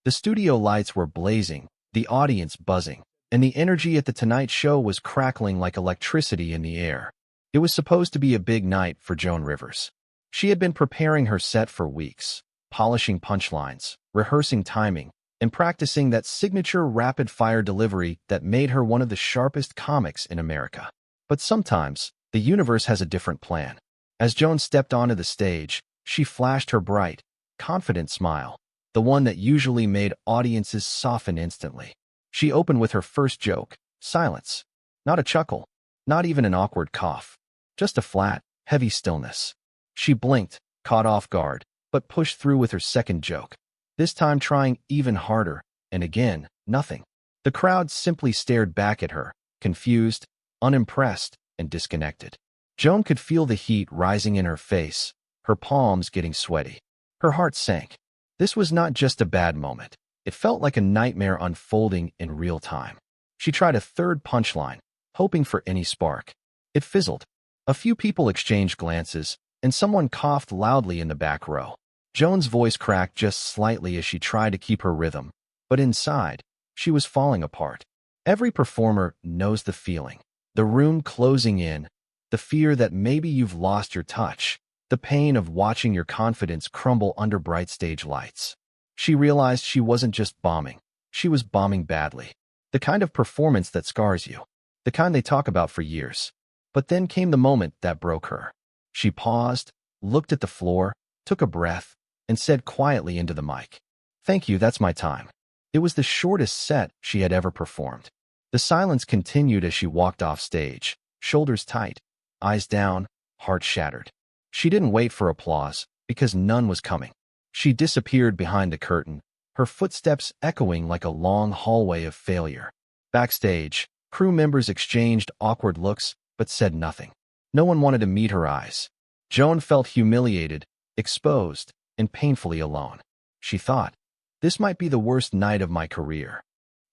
The studio lights were blazing, the audience buzzing, and the energy at The Tonight Show was crackling like electricity in the air. It was supposed to be a big night for Joan Rivers. She had been preparing her set for weeks, polishing punchlines, rehearsing timing, and practicing that signature rapid-fire delivery that made her one of the sharpest comics in America. But sometimes, the universe has a different plan. As Joan stepped onto the stage, she flashed her bright, confident smile, the one that usually made audiences soften instantly. She opened with her first joke, silence. Not a chuckle, not even an awkward cough, just a flat, heavy stillness. She blinked, caught off guard, but pushed through with her second joke, this time trying even harder, and again, nothing. The crowd simply stared back at her, confused, unimpressed, and disconnected. Joan could feel the heat rising in her face, her palms getting sweaty. Her heart sank. This was not just a bad moment. It felt like a nightmare unfolding in real time. She tried a third punchline, hoping for any spark. It fizzled. A few people exchanged glances, and someone coughed loudly in the back row. Joan's voice cracked just slightly as she tried to keep her rhythm, but inside, she was falling apart. Every performer knows the feeling. The room closing in, the fear that maybe you've lost your touch, the pain of watching your confidence crumble under bright stage lights. She realized she wasn't just bombing. She was bombing badly. The kind of performance that scars you. The kind they talk about for years. But then came the moment that broke her. She paused, looked at the floor, took a breath, and said quietly into the mic, "Thank you, that's my time." It was the shortest set she had ever performed. The silence continued as she walked off stage, shoulders tight, eyes down, heart shattered. She didn't wait for applause, because none was coming. She disappeared behind the curtain, her footsteps echoing like a long hallway of failure. Backstage, crew members exchanged awkward looks, but said nothing. No one wanted to meet her eyes. Joan felt humiliated, exposed, and painfully alone. She thought, this might be the worst night of my career.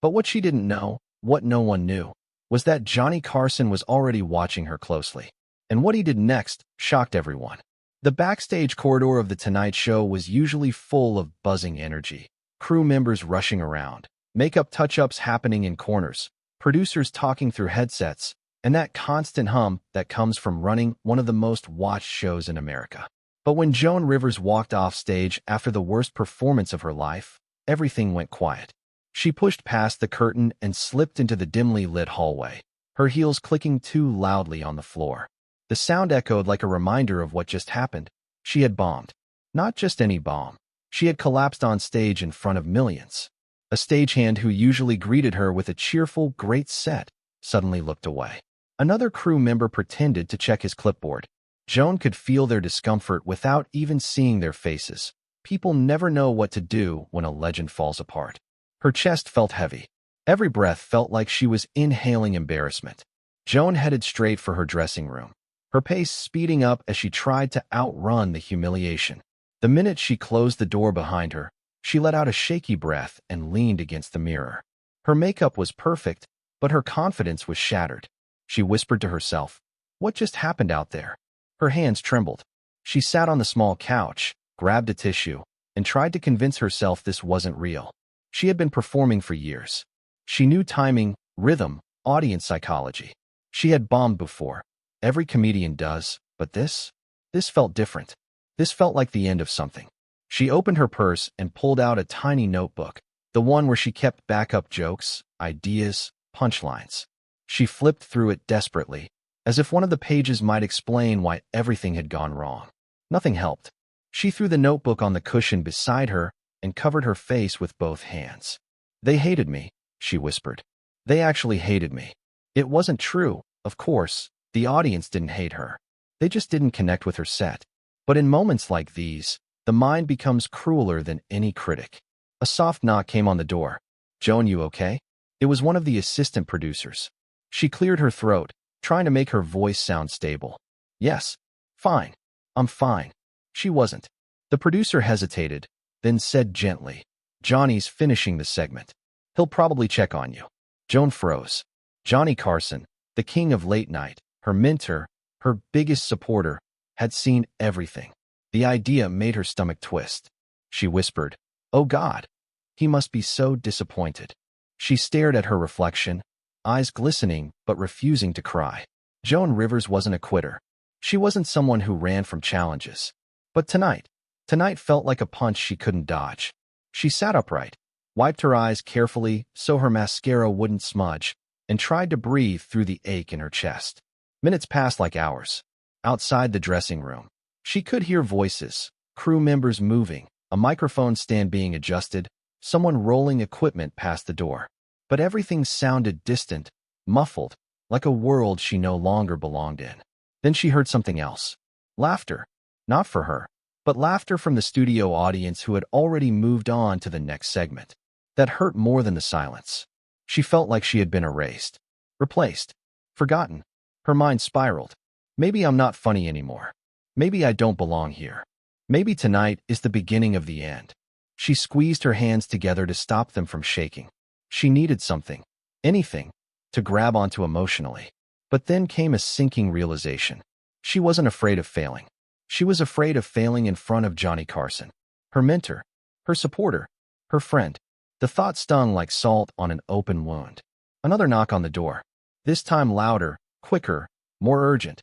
But what she didn't know, what no one knew, was that Johnny Carson was already watching her closely. And what he did next shocked everyone. The backstage corridor of The Tonight Show was usually full of buzzing energy. Crew members rushing around, makeup touch-ups happening in corners, producers talking through headsets, and that constant hum that comes from running one of the most watched shows in America. But when Joan Rivers walked off stage after the worst performance of her life, everything went quiet. She pushed past the curtain and slipped into the dimly lit hallway, her heels clicking too loudly on the floor. The sound echoed like a reminder of what just happened. She had bombed. Not just any bomb. She had collapsed on stage in front of millions. A stagehand who usually greeted her with a cheerful, "Great set," suddenly looked away. Another crew member pretended to check his clipboard. Joan could feel their discomfort without even seeing their faces. People never know what to do when a legend falls apart. Her chest felt heavy. Every breath felt like she was inhaling embarrassment. Joan headed straight for her dressing room, her pace speeding up as she tried to outrun the humiliation. The minute she closed the door behind her, she let out a shaky breath and leaned against the mirror. Her makeup was perfect, but her confidence was shattered. She whispered to herself, "What just happened out there?" Her hands trembled. She sat on the small couch, grabbed a tissue, and tried to convince herself this wasn't real. She had been performing for years. She knew timing, rhythm, audience psychology. She had bombed before. Every comedian does, but this felt different. This felt like the end of something. She opened her purse and pulled out a tiny notebook, the one where she kept backup jokes, ideas, punchlines. She flipped through it desperately, as if one of the pages might explain why everything had gone wrong. Nothing helped. She threw the notebook on the cushion beside her and covered her face with both hands. "They hated me," she whispered. "They actually hated me." It wasn't true, of course. The audience didn't hate her. They just didn't connect with her set. But in moments like these, the mind becomes crueler than any critic. A soft knock came on the door. "Joan, you okay?" It was one of the assistant producers. She cleared her throat, trying to make her voice sound stable. "Yes, fine. I'm fine." She wasn't. The producer hesitated, then said gently, "Johnny's finishing the segment. He'll probably check on you." Joan froze. Johnny Carson, the king of late night, her mentor, her biggest supporter, had seen everything. The idea made her stomach twist. She whispered, "Oh God." He must be so disappointed. She stared at her reflection, eyes glistening but refusing to cry. Joan Rivers wasn't a quitter. She wasn't someone who ran from challenges. But tonight felt like a punch she couldn't dodge. She sat upright, wiped her eyes carefully so her mascara wouldn't smudge, and tried to breathe through the ache in her chest. Minutes passed like hours. Outside the dressing room, she could hear voices, crew members moving, a microphone stand being adjusted, someone rolling equipment past the door. But everything sounded distant, muffled, like a world she no longer belonged in. Then she heard something else. Laughter. Not for her, but laughter from the studio audience who had already moved on to the next segment. That hurt more than the silence. She felt like she had been erased, replaced, forgotten. Her mind spiraled. Maybe I'm not funny anymore. Maybe I don't belong here. Maybe tonight is the beginning of the end. She squeezed her hands together to stop them from shaking. She needed something, anything, to grab onto emotionally. But then came a sinking realization. She wasn't afraid of failing. She was afraid of failing in front of Johnny Carson, her mentor, her supporter, her friend. The thought stung like salt on an open wound. Another knock on the door. This time louder, quicker, more urgent.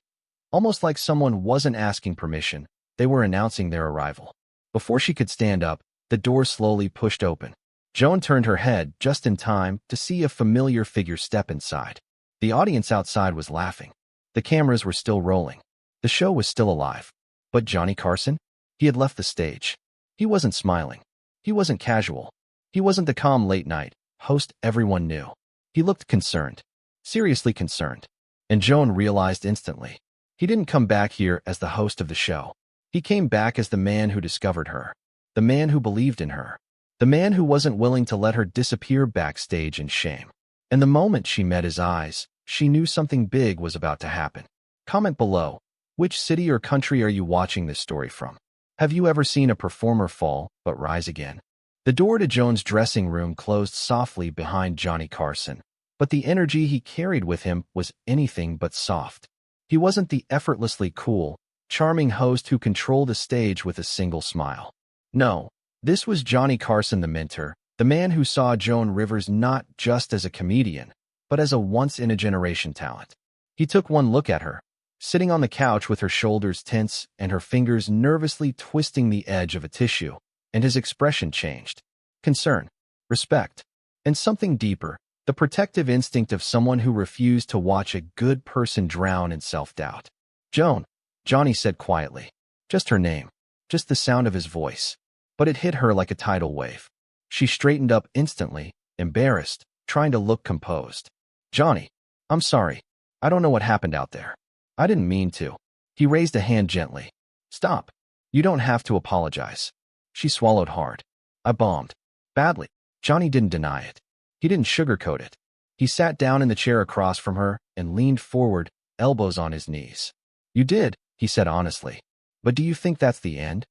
Almost like someone wasn't asking permission, they were announcing their arrival. Before she could stand up, the door slowly pushed open. Joan turned her head just in time to see a familiar figure step inside. The audience outside was laughing. The cameras were still rolling. The show was still alive. But Johnny Carson? He had left the stage. He wasn't smiling. He wasn't casual. He wasn't the calm late-night host everyone knew. He looked concerned. Seriously concerned. And Joan realized instantly. He didn't come back here as the host of the show. He came back as the man who discovered her. The man who believed in her. The man who wasn't willing to let her disappear backstage in shame. And the moment she met his eyes, she knew something big was about to happen. Comment below. Which city or country are you watching this story from? Have you ever seen a performer fall but rise again? The door to Joan's dressing room closed softly behind Johnny Carson, but the energy he carried with him was anything but soft. He wasn't the effortlessly cool, charming host who controlled a stage with a single smile. No, this was Johnny Carson, the mentor, the man who saw Joan Rivers not just as a comedian, but as a once-in-a-generation talent. He took one look at her, sitting on the couch with her shoulders tense and her fingers nervously twisting the edge of a tissue, and his expression changed. Concern, respect, and something deeper, the protective instinct of someone who refused to watch a good person drown in self-doubt. Joan, Johnny said quietly. Just her name, just the sound of his voice. But it hit her like a tidal wave. She straightened up instantly, embarrassed, trying to look composed. Johnny, I'm sorry. I don't know what happened out there. I didn't mean to. He raised a hand gently. Stop. You don't have to apologize. She swallowed hard. I bombed. Badly. Johnny didn't deny it. He didn't sugarcoat it. He sat down in the chair across from her and leaned forward, elbows on his knees. You did, he said honestly. But do you think that's the end?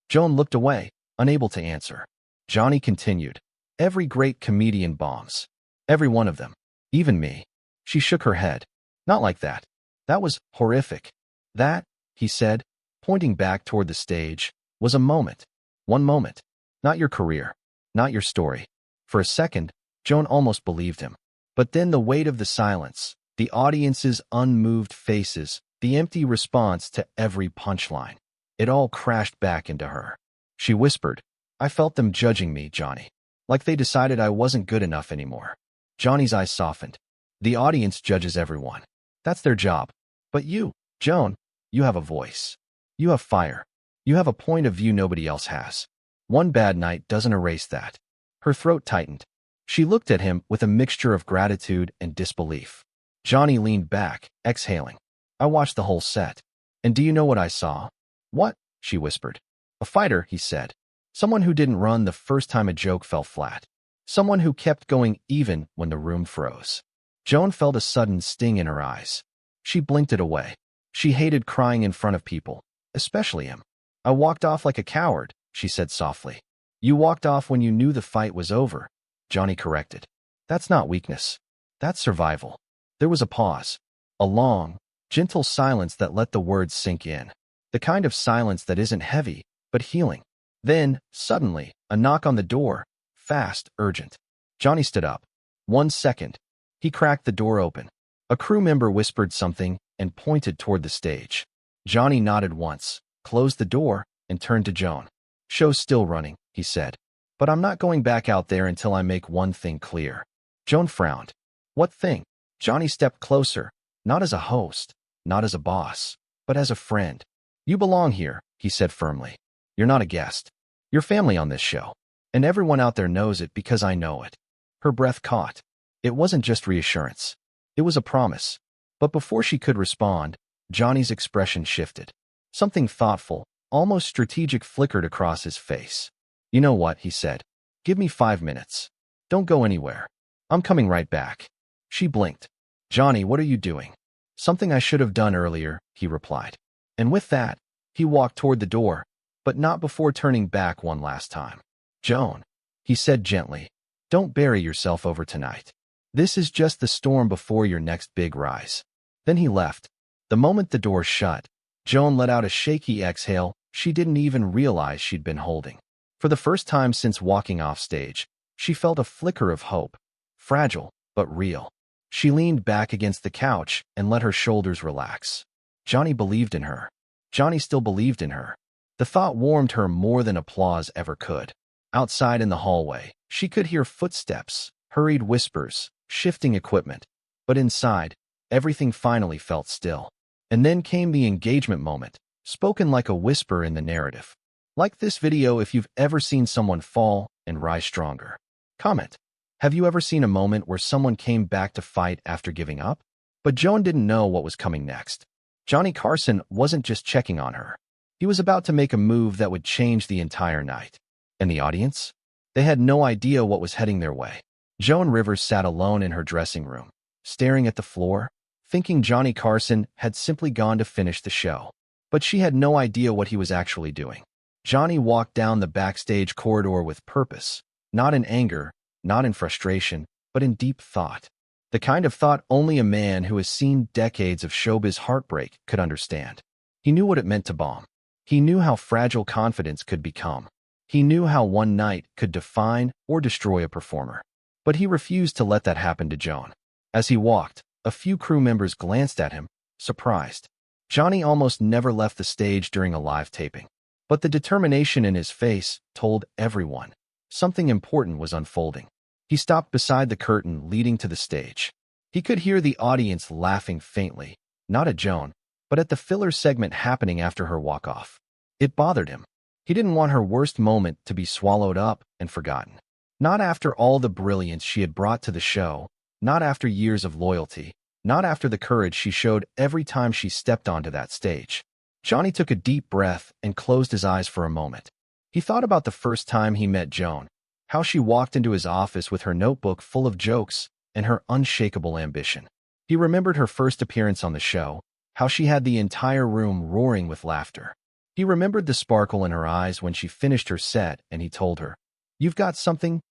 Joan looked away, unable to answer. Johnny continued. Every great comedian bombs. Every one of them. Even me. She shook her head. Not like that. That was horrific. That, he said, pointing back toward the stage, was a moment. One moment. Not your career. Not your story. For a second, Joan almost believed him. But then the weight of the silence, the audience's unmoved faces, the empty response to every punchline. It all crashed back into her. She whispered, I felt them judging me, Johnny. Like they decided I wasn't good enough anymore. Johnny's eyes softened. The audience judges everyone. That's their job. But you, Joan, you have a voice. You have fire. You have a point of view nobody else has. One bad night doesn't erase that. Her throat tightened. She looked at him with a mixture of gratitude and disbelief. Johnny leaned back, exhaling. I watched the whole set. And do you know what I saw? What? She whispered. A fighter, he said. Someone who didn't run the first time a joke fell flat. Someone who kept going even when the room froze. Joan felt a sudden sting in her eyes. She blinked it away. She hated crying in front of people, especially him. I walked off like a coward, she said softly. You walked off when you knew the fight was over, Johnny corrected. That's not weakness. That's survival. There was a pause. A long, gentle silence that let the words sink in. The kind of silence that isn't heavy, but healing. Then, suddenly, a knock on the door, fast, urgent. Johnny stood up. 1 second. He cracked the door open. A crew member whispered something and pointed toward the stage. Johnny nodded once, closed the door, and turned to Joan. "Show's still running," he said. "But I'm not going back out there until I make one thing clear." Joan frowned. "What thing?" Johnny stepped closer, not as a host, not as a boss, but as a friend. "You belong here," he said firmly. "You're not a guest. You're family on this show. And everyone out there knows it because I know it." Her breath caught. It wasn't just reassurance. It was a promise. But before she could respond, Johnny's expression shifted. Something thoughtful, almost strategic flickered across his face. "You know what?" he said. "Give me 5 minutes. Don't go anywhere. I'm coming right back." She blinked. "Johnny, what are you doing?" "Something I should have done earlier," he replied. And with that, he walked toward the door, but not before turning back one last time. "Joan," he said gently, "don't bury yourself over tonight. This is just the storm before your next big rise." Then he left. The moment the door shut, Joan let out a shaky exhale she didn't even realize she'd been holding. For the first time since walking off stage, she felt a flicker of hope, fragile but real. She leaned back against the couch and let her shoulders relax. Johnny believed in her. Johnny still believed in her. The thought warmed her more than applause ever could. Outside in the hallway, she could hear footsteps, hurried whispers, shifting equipment. But inside, everything finally felt still. And then came the engagement moment, spoken like a whisper in the narrative. Like this video if you've ever seen someone fall and rise stronger. Comment. Have you ever seen a moment where someone came back to fight after giving up? But Joan didn't know what was coming next. Johnny Carson wasn't just checking on her. He was about to make a move that would change the entire night. And the audience? They had no idea what was heading their way. Joan Rivers sat alone in her dressing room, staring at the floor, thinking Johnny Carson had simply gone to finish the show. But she had no idea what he was actually doing. Johnny walked down the backstage corridor with purpose, not in anger, not in frustration, but in deep thought. The kind of thought only a man who has seen decades of showbiz heartbreak could understand. He knew what it meant to bomb. He knew how fragile confidence could become. He knew how one night could define or destroy a performer. But he refused to let that happen to Joan. As he walked, a few crew members glanced at him, surprised. Johnny almost never left the stage during a live taping. But the determination in his face told everyone something important was unfolding. He stopped beside the curtain leading to the stage. He could hear the audience laughing faintly, not at Joan, but at the filler segment happening after her walk-off. It bothered him. He didn't want her worst moment to be swallowed up and forgotten. Not after all the brilliance she had brought to the show, not after years of loyalty, not after the courage she showed every time she stepped onto that stage. Johnny took a deep breath and closed his eyes for a moment. He thought about the first time he met Joan, how she walked into his office with her notebook full of jokes and her unshakable ambition. He remembered her first appearance on the show, how she had the entire room roaring with laughter. He remembered the sparkle in her eyes when she finished her set and he told her, "You've got something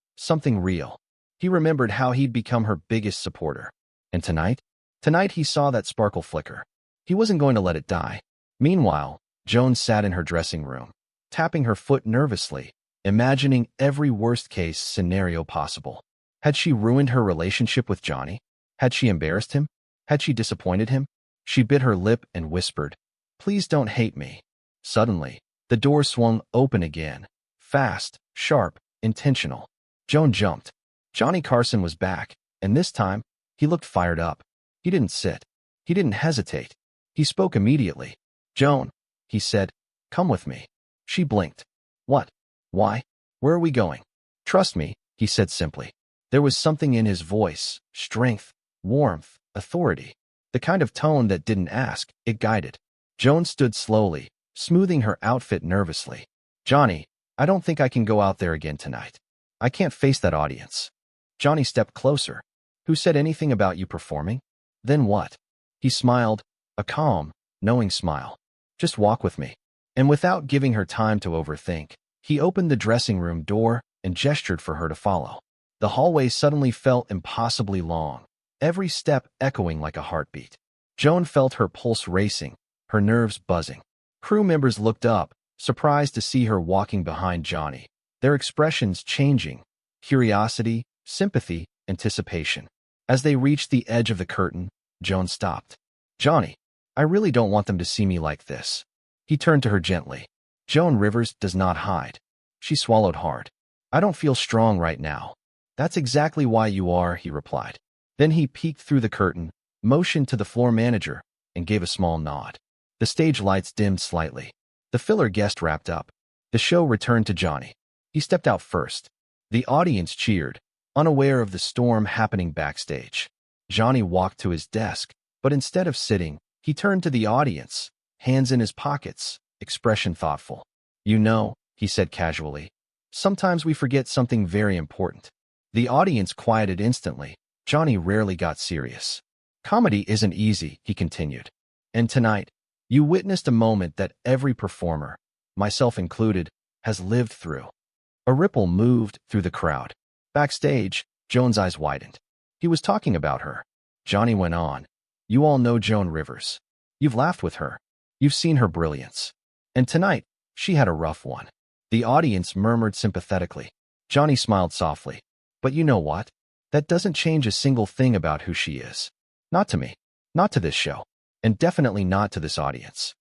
real." He remembered how he'd become her biggest supporter. And tonight he saw that sparkle flicker. He wasn't going to let it die. Meanwhile, Joan sat in her dressing room, tapping her foot nervously, imagining every worst-case scenario possible. Had she ruined her relationship with Johnny? Had she embarrassed him? Had she disappointed him? She bit her lip and whispered, "Please don't hate me." Suddenly, the door swung open again. Fast, sharp, intentional. Joan jumped. Johnny Carson was back, and this time, he looked fired up. He didn't sit. He didn't hesitate. He spoke immediately. "Joan," he said, "come with me." She blinked. "What? Why? Where are we going?" "Trust me," he said simply. There was something in his voice, strength, warmth, authority. The kind of tone that didn't ask, it guided. Joan stood slowly, smoothing her outfit nervously. "Johnny, I don't think I can go out there again tonight. I can't face that audience." Johnny stepped closer. "Who said anything about you performing?" "Then what?" He smiled, a calm, knowing smile. "Just walk with me." And without giving her time to overthink, he opened the dressing room door and gestured for her to follow. The hallway suddenly felt impossibly long, every step echoing like a heartbeat. Joan felt her pulse racing, her nerves buzzing. Crew members looked up, surprised to see her walking behind Johnny, their expressions changing, curiosity, sympathy, anticipation. As they reached the edge of the curtain, Joan stopped. Johnny, I really don't want them to see me like this. He turned to her gently. Joan Rivers does not hide. She swallowed hard. I don't feel strong right now. That's exactly why you are, he replied. Then he peeked through the curtain, motioned to the floor manager, and gave a small nod. The stage lights dimmed slightly. The filler guest wrapped up. The show returned to Johnny. He stepped out first. The audience cheered, unaware of the storm happening backstage. Johnny walked to his desk, but instead of sitting, he turned to the audience, hands in his pockets, expression thoughtful. You know, he said casually, sometimes we forget something very important. The audience quieted instantly. Johnny rarely got serious. Comedy isn't easy, he continued. And tonight, you witnessed a moment that every performer, myself included, has lived through. A ripple moved through the crowd. Backstage, Joan's eyes widened. He was talking about her. Johnny went on. You all know Joan Rivers. You've laughed with her. You've seen her brilliance. And tonight, she had a rough one. The audience murmured sympathetically. Johnny smiled softly. But you know what? That doesn't change a single thing about who she is. Not to me. Not to this show. And definitely not to this audience.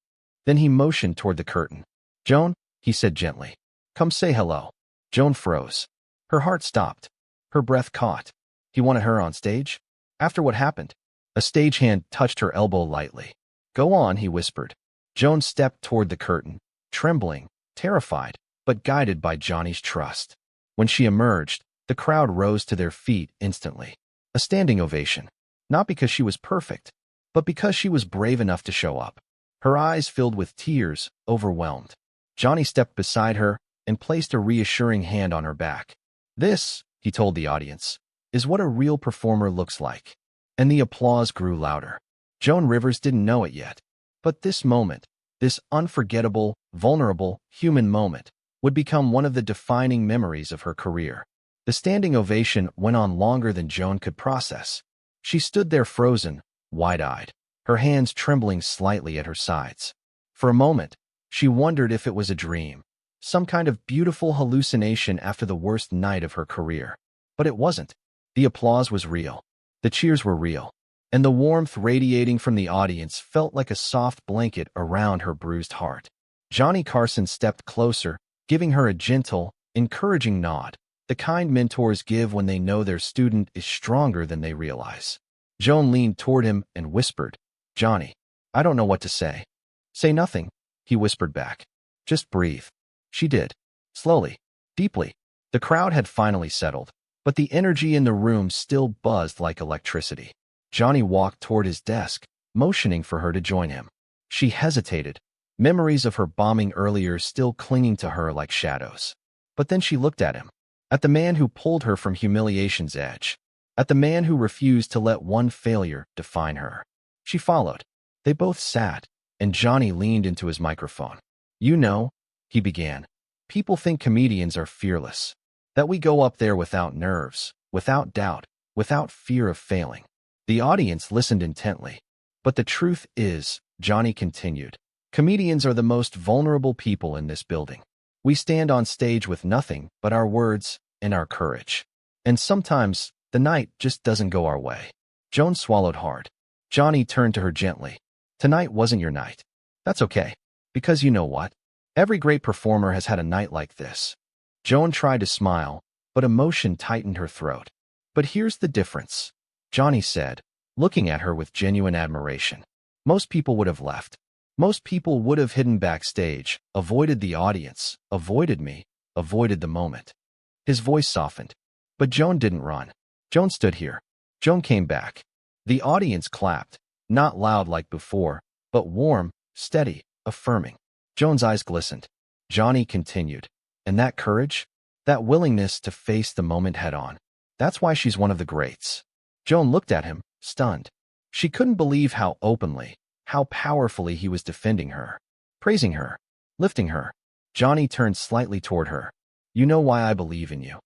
Then he motioned toward the curtain. Joan, he said gently. Come say hello. Joan froze. Her heart stopped. Her breath caught. He wanted her on stage? After what happened? A stagehand touched her elbow lightly. Go on, he whispered. Joan stepped toward the curtain, trembling, terrified, but guided by Johnny's trust. When she emerged, the crowd rose to their feet instantly. A standing ovation. Not because she was perfect, but because she was brave enough to show up. Her eyes filled with tears, overwhelmed. Johnny stepped beside her and placed a reassuring hand on her back. This, he told the audience, is what a real performer looks like. And the applause grew louder. Joan Rivers didn't know it yet, but this moment, this unforgettable, vulnerable, human moment, would become one of the defining memories of her career. The standing ovation went on longer than Joan could process. She stood there frozen, wide-eyed, her hands trembling slightly at her sides. For a moment, she wondered if it was a dream, some kind of beautiful hallucination after the worst night of her career. But it wasn't. The applause was real. The cheers were real. And the warmth radiating from the audience felt like a soft blanket around her bruised heart. Johnny Carson stepped closer, giving her a gentle, encouraging nod, the kind mentors give when they know their student is stronger than they realize. Joan leaned toward him and whispered, Johnny, I don't know what to say. Say nothing, he whispered back. Just breathe. She did. Slowly, deeply. The crowd had finally settled, but the energy in the room still buzzed like electricity. Johnny walked toward his desk, motioning for her to join him. She hesitated, memories of her bombing earlier still clinging to her like shadows. But then she looked at him, at the man who pulled her from humiliation's edge, at the man who refused to let one failure define her. She followed. They both sat, and Johnny leaned into his microphone. You know, he began, people think comedians are fearless, that we go up there without nerves, without doubt, without fear of failing. The audience listened intently. But the truth is, Johnny continued, comedians are the most vulnerable people in this building. We stand on stage with nothing but our words and our courage. And sometimes, the night just doesn't go our way. Joan swallowed hard. Johnny turned to her gently. Tonight wasn't your night. That's okay. Because you know what? Every great performer has had a night like this. Joan tried to smile, but emotion tightened her throat. But here's the difference, Johnny said, looking at her with genuine admiration. Most people would have left. Most people would have hidden backstage, avoided the audience, avoided me, avoided the moment. His voice softened. But Joan didn't run. Joan stood here. Joan came back. The audience clapped, not loud like before, but warm, steady, affirming. Joan's eyes glistened. Johnny continued. And that courage? That willingness to face the moment head-on. That's why she's one of the greats. Joan looked at him, stunned. She couldn't believe how openly, how powerfully he was defending her, praising her, lifting her. Johnny turned slightly toward her. You know why I believe in you.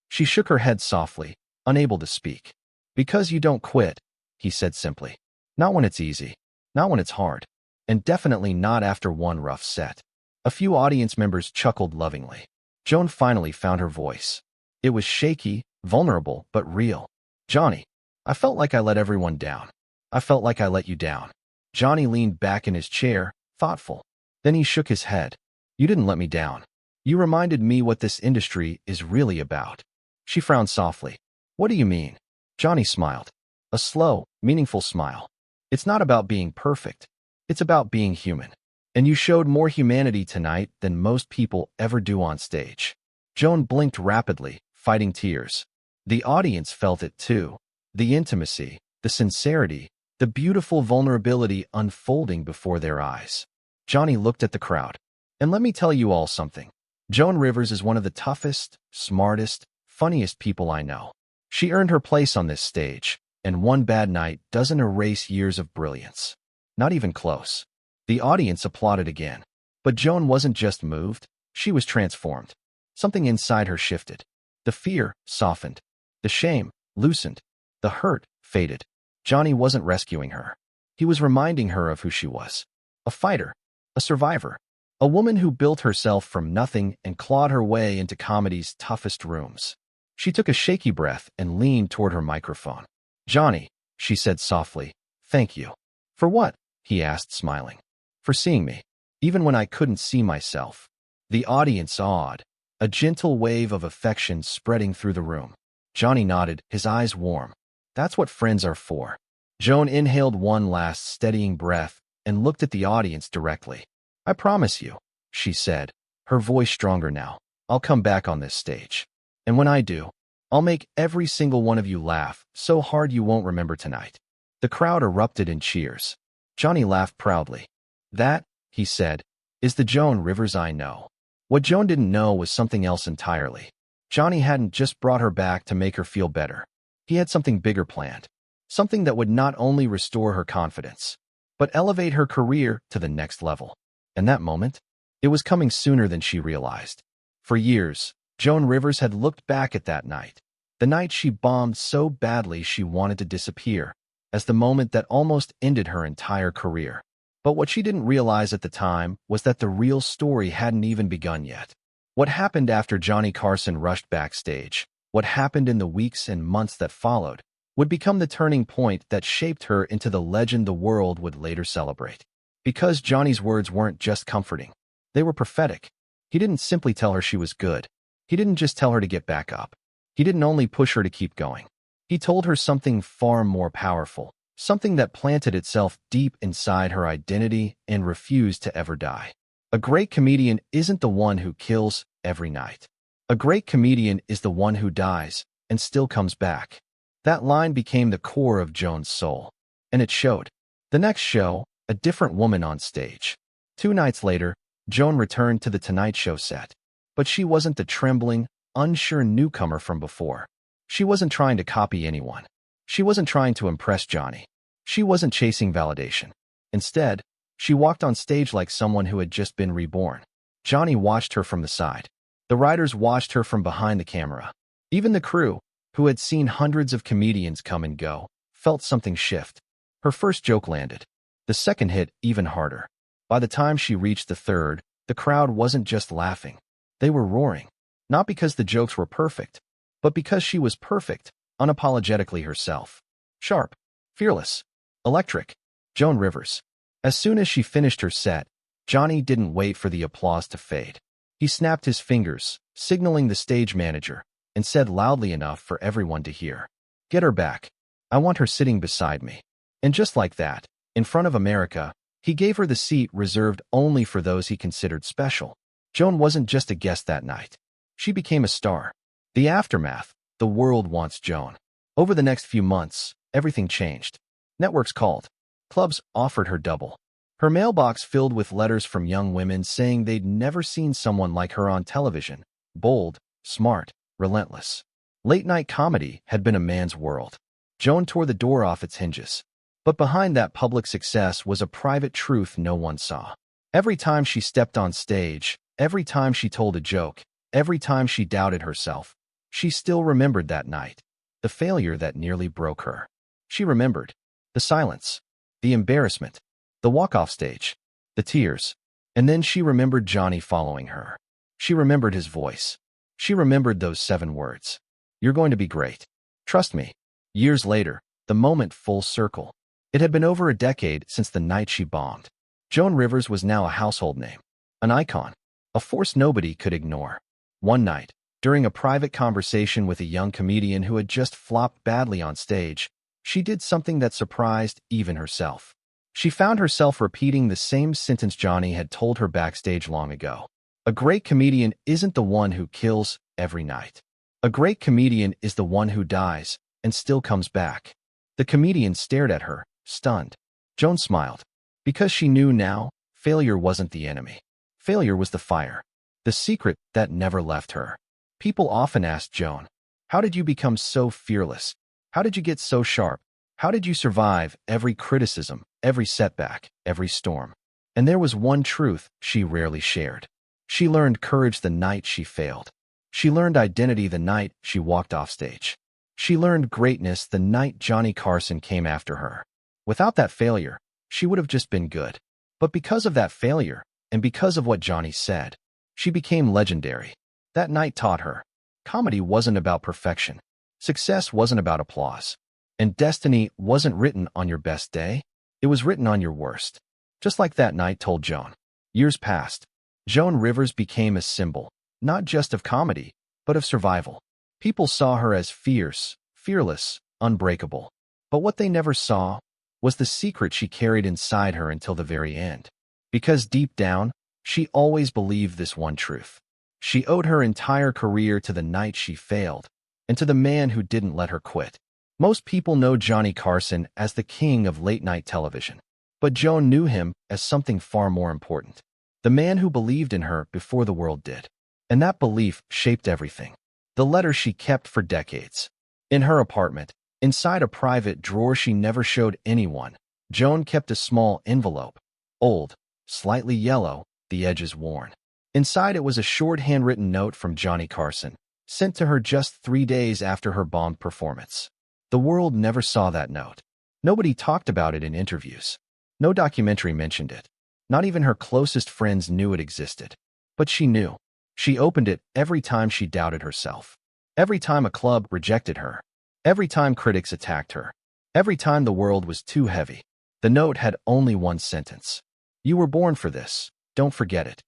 She shook her head softly, unable to speak. Because you don't quit, he said simply. Not when it's easy, not when it's hard, and definitely not after one rough set. A few audience members chuckled lovingly. Joan finally found her voice. It was shaky, vulnerable, but real. "Johnny, I felt like I let everyone down. I felt like I let you down." Johnny leaned back in his chair, thoughtful. Then he shook his head. "You didn't let me down. You reminded me what this industry is really about." She frowned softly. "What do you mean?" Johnny smiled. A slow, meaningful smile. "It's not about being perfect. It's about being human. And you showed more humanity tonight than most people ever do on stage." Joan blinked rapidly, fighting tears. The audience felt it too. The intimacy, the sincerity, the beautiful vulnerability unfolding before their eyes. Johnny looked at the crowd. "And let me tell you all something. Joan Rivers is one of the toughest, smartest, funniest people I know. She earned her place on this stage, and one bad night doesn't erase years of brilliance. Not even close." The audience applauded again. But Joan wasn't just moved, she was transformed. Something inside her shifted. The fear softened. The shame loosened. The hurt faded. Johnny wasn't rescuing her. He was reminding her of who she was. A fighter. A survivor. A woman who built herself from nothing and clawed her way into comedy's toughest rooms. She took a shaky breath and leaned toward her microphone. "Johnny," she said softly, "thank you." "For what?" he asked, smiling. "For seeing me, even when I couldn't see myself." The audience awed, a gentle wave of affection spreading through the room. Johnny nodded, his eyes warm. "That's what friends are for." Joan inhaled one last steadying breath and looked at the audience directly. "I promise you," she said, her voice stronger now, "I'll come back on this stage. And when I do, I'll make every single one of you laugh so hard you won't remember tonight." The crowd erupted in cheers. Johnny laughed proudly. "That," he said, "is the Joan Rivers I know." What Joan didn't know was something else entirely. Johnny hadn't just brought her back to make her feel better. He had something bigger planned. Something that would not only restore her confidence, but elevate her career to the next level. And that moment, it was coming sooner than she realized. For years, Joan Rivers had looked back at that night, the night she bombed so badly she wanted to disappear, as the moment that almost ended her entire career. But what she didn't realize at the time was that the real story hadn't even begun yet. What happened after Johnny Carson rushed backstage, what happened in the weeks and months that followed, would become the turning point that shaped her into the legend the world would later celebrate. Because Johnny's words weren't just comforting. They were prophetic. He didn't simply tell her she was good. He didn't just tell her to get back up. He didn't only push her to keep going. He told her something far more powerful, something that planted itself deep inside her identity and refused to ever die. A great comedian isn't the one who kills every night. A great comedian is the one who dies and still comes back. That line became the core of Joan's soul, and it showed. The next show, a different woman on stage. 2 nights later, Joan returned to the Tonight Show set. But she wasn't the trembling, unsure newcomer from before. She wasn't trying to copy anyone. She wasn't trying to impress Johnny. She wasn't chasing validation. Instead, she walked on stage like someone who had just been reborn. Johnny watched her from the side. The writers watched her from behind the camera. Even the crew, who had seen hundreds of comedians come and go, felt something shift. Her first joke landed. The second hit even harder. By the time she reached the third, the crowd wasn't just laughing. They were roaring. Not because the jokes were perfect, but because she was perfect, unapologetically herself. Sharp, fearless, electric. Joan Rivers. As soon as she finished her set, Johnny didn't wait for the applause to fade. He snapped his fingers, signaling the stage manager, and said loudly enough for everyone to hear, "Get her back. I want her sitting beside me." And just like that, in front of America, he gave her the seat reserved only for those he considered special. Joan wasn't just a guest that night. She became a star. The aftermath, the world wants Joan. Over the next few months, everything changed. Networks called. Clubs offered her double. Her mailbox filled with letters from young women saying they'd never seen someone like her on television. Bold, smart, relentless. Late-night comedy had been a man's world. Joan tore the door off its hinges. But behind that public success was a private truth no one saw. Every time she stepped on stage, every time she told a joke, every time she doubted herself, she still remembered that night, the failure that nearly broke her. She remembered the silence, the embarrassment, the walk-off stage, the tears, and then she remembered Johnny following her. She remembered his voice, She remembered those 7 words. You're going to be great. Trust me. Years later, the moment full circle. It had been over a decade since the night she bombed. Joan Rivers was now a household name, an icon, a force nobody could ignore. One night, during a private conversation with a young comedian who had just flopped badly on stage, she did something that surprised even herself. She found herself repeating the same sentence Johnny had told her backstage long ago. A great comedian isn't the one who kills every night. A great comedian is the one who dies and still comes back. The comedian stared at her, stunned. Joan smiled, because she knew now failure wasn't the enemy. Failure was the fire, the secret that never left her. People often asked Joan, how did you become so fearless? How did you get so sharp? How did you survive every criticism, every setback, every storm? And there was one truth she rarely shared. She learned courage the night she failed. She learned identity the night she walked off stage. She learned greatness the night Johnny Carson came after her. Without that failure, she would have just been good. But because of that failure, and because of what Johnny said, she became legendary. That night taught her, comedy wasn't about perfection. Success wasn't about applause. And destiny wasn't written on your best day. It was written on your worst. Just like that night told Joan. Years passed. Joan Rivers became a symbol, not just of comedy, but of survival. People saw her as fierce, fearless, unbreakable. But what they never saw was the secret she carried inside her until the very end. Because deep down, she always believed this one truth. She owed her entire career to the night she failed, and to the man who didn't let her quit. Most people know Johnny Carson as the king of late-night television. But Joan knew him as something far more important. The man who believed in her before the world did. And that belief shaped everything. The letter she kept for decades. In her apartment, inside a private drawer she never showed anyone, Joan kept a small envelope. Old, slightly yellow, the edges worn. Inside it was a short handwritten note from Johnny Carson, sent to her just 3 days after her bombed performance. The world never saw that note. Nobody talked about it in interviews. No documentary mentioned it. Not even her closest friends knew it existed. But she knew. She opened it every time she doubted herself. Every time a club rejected her. Every time critics attacked her. Every time the world was too heavy. The note had only one sentence. You were born for this. Don't forget it.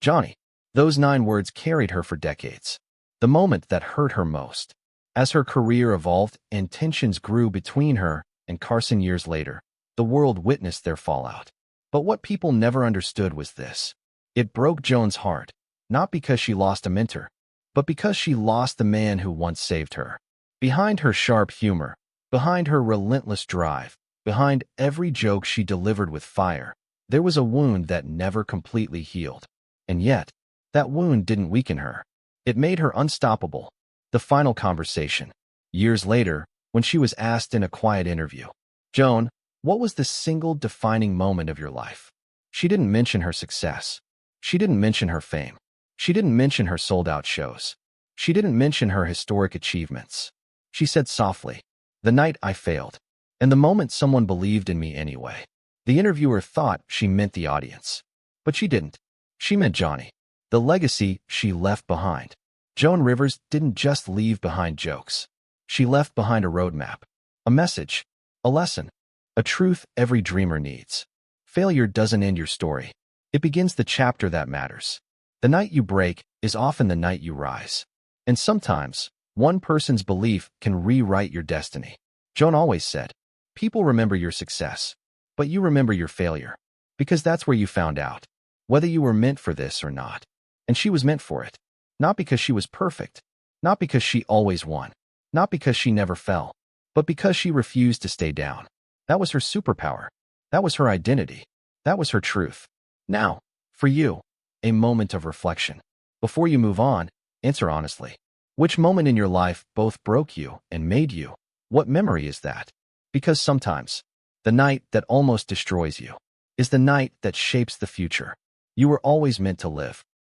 Johnny. Those 9 words carried her for decades. The moment that hurt her most. As her career evolved and tensions grew between her and Carson years later, the world witnessed their fallout. But what people never understood was this. It broke Joan's heart, not because she lost a mentor, but because she lost the man who once saved her. Behind her sharp humor, behind her relentless drive, behind every joke she delivered with fire, there was a wound that never completely healed. And yet, that wound didn't weaken her. It made her unstoppable. The final conversation. Years later, when she was asked in a quiet interview, Joan, what was the single defining moment of your life? She didn't mention her success. She didn't mention her fame. She didn't mention her sold-out shows. She didn't mention her historic achievements. She said softly, the night I failed, and the moment someone believed in me anyway. The interviewer thought she meant the audience. But she didn't. She meant Johnny. The legacy she left behind. Joan Rivers didn't just leave behind jokes. She left behind a roadmap, a message, a lesson, a truth every dreamer needs. Failure doesn't end your story. It begins the chapter that matters. The night you break is often the night you rise. And sometimes, one person's belief can rewrite your destiny. Joan always said, people remember your success, but you remember your failure. Because that's where you found out whether you were meant for this or not. And she was meant for it. Not because she was perfect. Not because she always won. Not because she never fell. But because she refused to stay down. That was her superpower. That was her identity. That was her truth. Now, for you, a moment of reflection. Before you move on, answer honestly. Which moment in your life both broke you and made you? What memory is that? Because sometimes, the night that almost destroys you is the night that shapes the future. You were always meant to live.